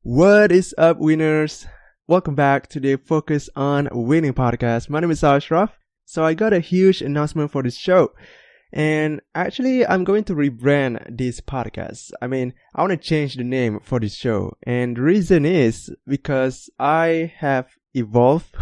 What is up, winners? Welcome back to the Focus on Winning podcast. My name is Ashraf. So I got a huge announcement for this show. And actually, I'm going to rebrand this podcast. I want to change the name for this show. And the reason is because I have evolved.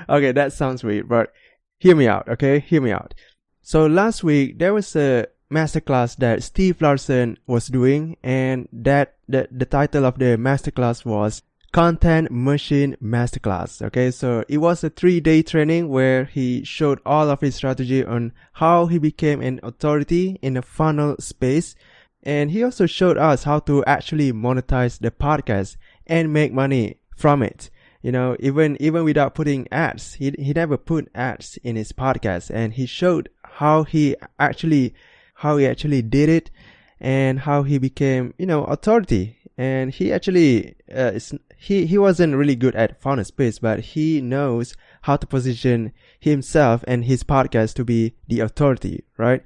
Okay, that sounds weird, but hear me out, okay? Hear me out. So last week, there was a masterclass that Steve Larsen was doing, and the title of the masterclass was Content Machine Masterclass. Okay, so it was a 3-day training where he showed all of his strategy on how he became an authority in the funnel space, and he also showed us how to actually monetize the podcast and make money from it. You know, even without putting ads, he never put ads in his podcast, and he showed how he actually did it and how he became, authority. And he actually, he wasn't really good at funnel space, but he knows how to position himself and his podcast to be the authority, right?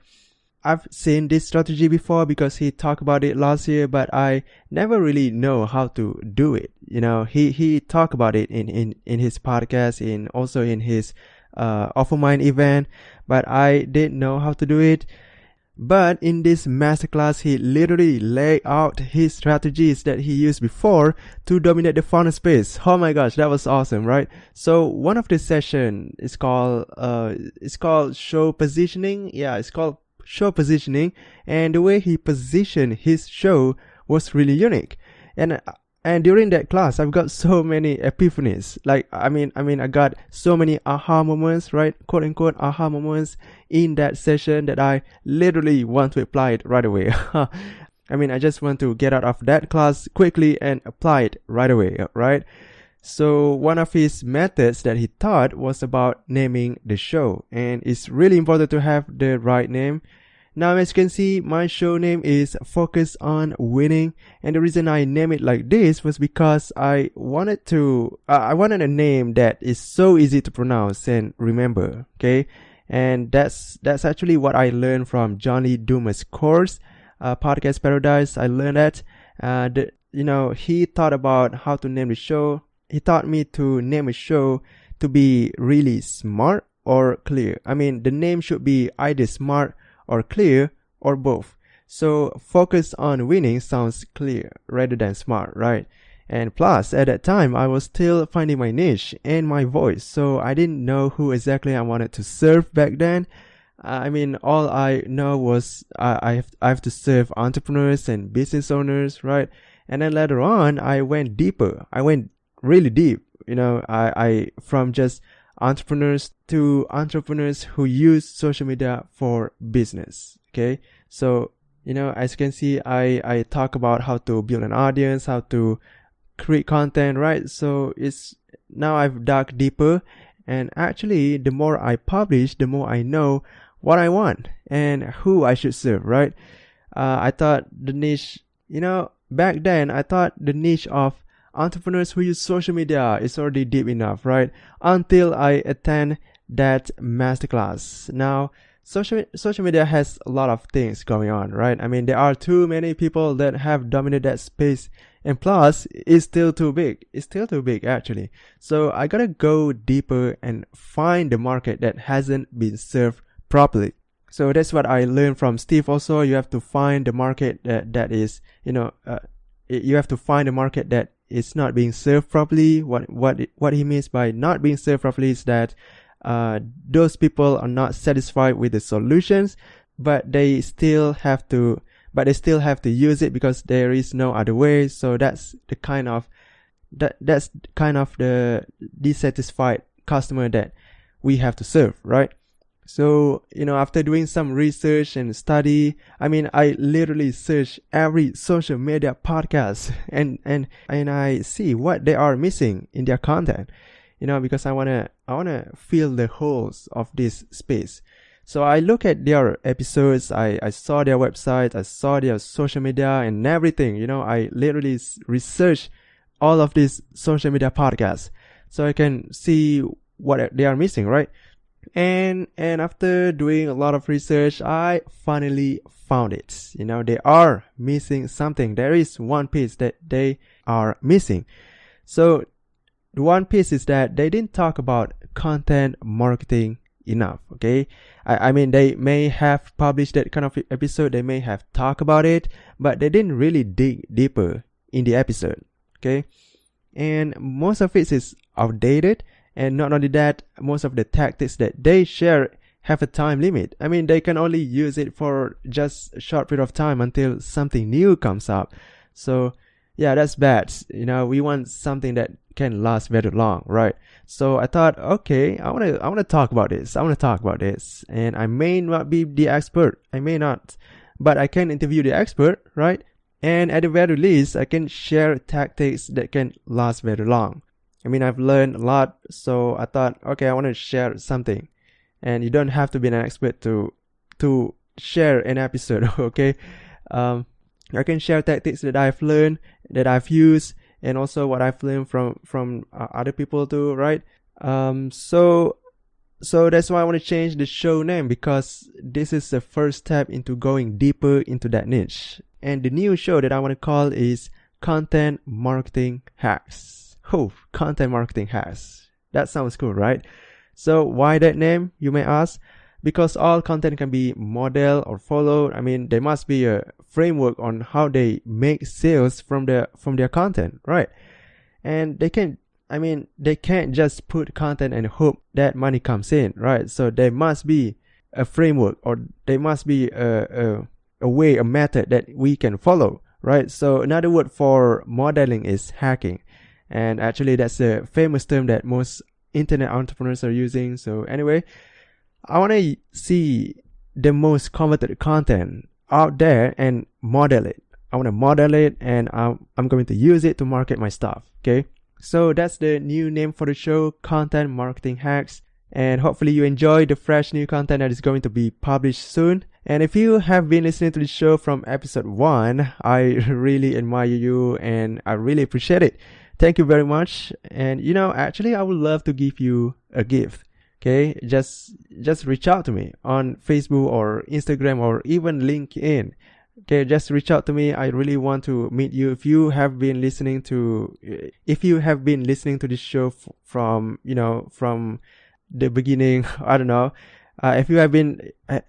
I've seen this strategy before because he talked about it last year, but I never really know how to do it. You know, he talked about it in his podcast, also in his, Offermind event, but I didn't know how to do it. But in this masterclass, he literally laid out his strategies that he used before to dominate the funnel space. Oh my gosh, that was awesome, right? So one of the session is called show positioning. Yeah, it's called show positioning, and the way he positioned his show was really unique. And during that class, I've got so many epiphanies. I got so many aha moments, right? Quote unquote aha moments in that session that I literally want to apply it right away. I just want to get out of that class quickly and apply it right away, right? So one of his methods that he taught was about naming the show. And it's really important to have the right name. Now, as you can see, my show name is Focus on Winning, and the reason I named it like this was because I wanted a name that is so easy to pronounce and remember, okay? And that's actually what I learned from Johnny Dumas' course, Podcast Paradise. I learned that, he thought about how to name the show. He taught me to name a show to be really smart or clear. The name should be either smart or clear, or both. So Focus on Winning sounds clear rather than smart, right? And plus, at that time, I was still finding my niche and my voice, so I didn't know who exactly I wanted to serve back then. All I know was I have to serve entrepreneurs and business owners, right? And then later on, I went deeper. I went really deep. I from just entrepreneurs to entrepreneurs who use social media for business. Okay. So, as you can see, I talk about how to build an audience, how to create content, right? So now I've dug deeper, and actually the more I publish, the more I know what I want and who I should serve, right? I thought the niche, back then I thought the niche of entrepreneurs who use social media is already deep enough, right? Until I attend that masterclass. Now, social media has a lot of things going on, right? There are too many people that have dominated that space, and plus, it's still too big. It's still too big, actually. So I gotta go deeper and find the market that hasn't been served properly. So that's what I learned from Steve. Also, you have to find the market that is, you have to find a market that is not being served properly. What he means by not being served properly is that those people are not satisfied with the solutions, but they still have to use it because there is no other way. So that's kind of the dissatisfied customer that we have to serve, right? So, after doing some research and study, I literally search every social media podcast and I see what they are missing in their content, because I want to fill the holes of this space. So I look at their episodes, I saw their website, I saw their social media and everything, I literally research all of these social media podcasts so I can see what they are missing, right? And after doing a lot of research, I finally found it. They are missing something. There is one piece that they are missing. So the one piece is that they didn't talk about content marketing enough. Okay, I mean, they may have published that kind of episode, they may have talked about it, but they didn't really dig deeper in the episode. Okay, and most of it is outdated. And not only that, most of the tactics that they share have a time limit. I mean, they can only use it for just a short period of time until something new comes up. So yeah, that's bad. We want something that can last very long, right? So I thought, okay, I want to talk about this. And I may not be the expert. I may not, but I can interview the expert, right? And at the very least, I can share tactics that can last very long. I mean, I've learned a lot, so I thought, okay, I want to share something. And you don't have to be an expert to share an episode, okay? I can share tactics that I've learned, that I've used, and also what I've learned from other people too, right? So that's why I want to change the show name, because this is the first step into going deeper into that niche. And the new show that I want to call is Content Marketing Hacks. Oh, content marketing hacks. That sounds cool, right? So why that name, you may ask? Because all content can be modeled or followed. I mean, there must be a framework on how they make sales from their content, right? And they can't just put content and hope that money comes in, right? So there must be a framework, or there must be a way, a method that we can follow, right? So another word for modeling is hacking. And actually, that's a famous term that most internet entrepreneurs are using. So anyway, I want to see the most coveted content out there and model it. I want to model it, and I'm going to use it to market my stuff. Okay. So that's the new name for the show, Content Marketing Hacks. And hopefully you enjoy the fresh new content that is going to be published soon. And if you have been listening to the show from episode 1, I really admire you and I really appreciate it. Thank you very much. And actually, I would love to give you a gift. Okay, just reach out to me on Facebook or Instagram or even LinkedIn. Okay, just reach out to me. I really want to meet you. If you have been listening to this show from the beginning, I don't know. If you have been a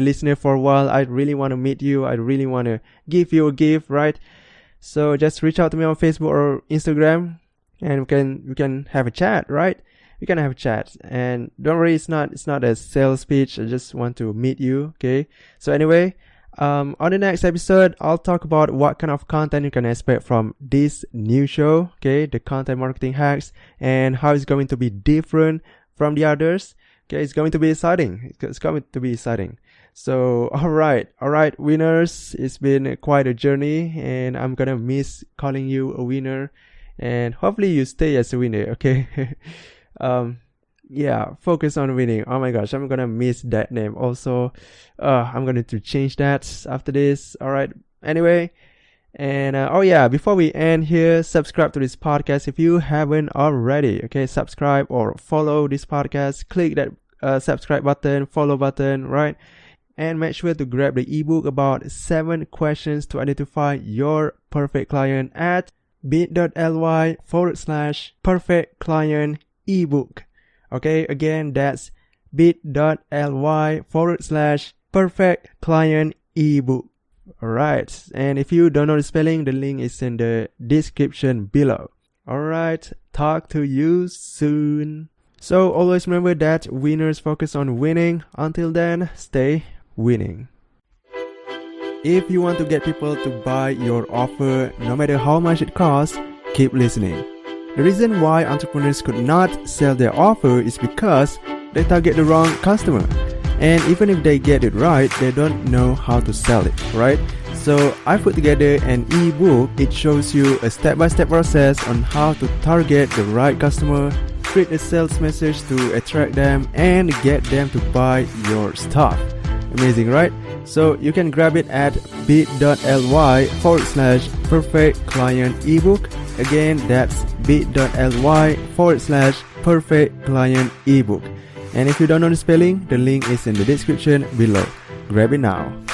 listener for a while, I really want to meet you. I really want to give you a gift, right? So just reach out to me on Facebook or Instagram, and we can have a chat, right? We can have a chat. And don't worry, it's not a sales pitch. I just want to meet you, okay? So anyway, on the next episode, I'll talk about what kind of content you can expect from this new show, okay? The Content Marketing Hacks, and how it's going to be different from the others. Okay, it's going to be exciting. It's going to be exciting. So, all right, winners. It's been quite a journey, and I'm gonna miss calling you a winner, and hopefully you stay as a winner. Okay. Yeah, focus on winning. Oh my gosh, I'm gonna miss that name. Also, I'm going to change that after this. All right. Anyway, and before we end here, subscribe to this podcast if you haven't already. Okay, subscribe or follow this podcast. Click that subscribe button, follow button, right? And make sure to grab the ebook about 7 questions to identify your perfect client at bit.ly/perfect client ebook. Okay, again, that's bit.ly/perfect client ebook. Alright, and if you don't know the spelling, the link is in the description below. Alright, talk to you soon. So always remember that winners focus on winning. Until then, stay winning. If you want to get people to buy your offer, no matter how much it costs, keep listening. The reason why entrepreneurs could not sell their offer is because they target the wrong customer. And even if they get it right, they don't know how to sell it, right? So I put together an ebook. It shows you a step-by-step process on how to target the right customer, create a sales message to attract them, and get them to buy your stuff. Amazing, right? So you can grab it at bit.ly/perfect client ebook. Again, that's bit.ly/perfect client ebook. And if you don't know the spelling, the link is in the description below. Grab it now.